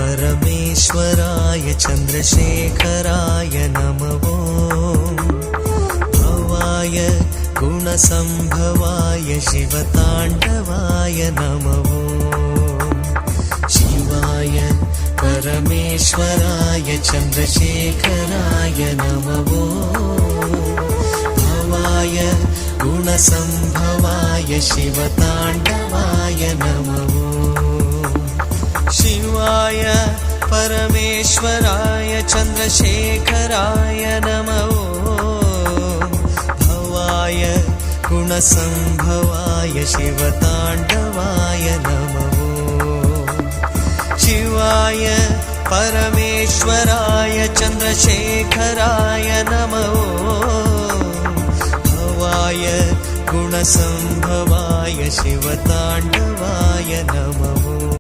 परमेश्वराय चन्द्रशेखराय नमो भवाय गुणसम्भवाय शिवताण्डवाय नमो शिवाय परमेश्वराय चन्द्रशेखराय नमो भवाय गुणसम्भवाय शिवताण्डवाय नमो शिवाय परमेश्वराय चन्द्रशेखराय नमो भवाय गुणसम्भवाय शिवताण्डवाय नमो शिवाय परमेश्वराय चन्द्रशेखराय नमो भवाय गुणसम्भवाय शिवताण्डवाय नमो।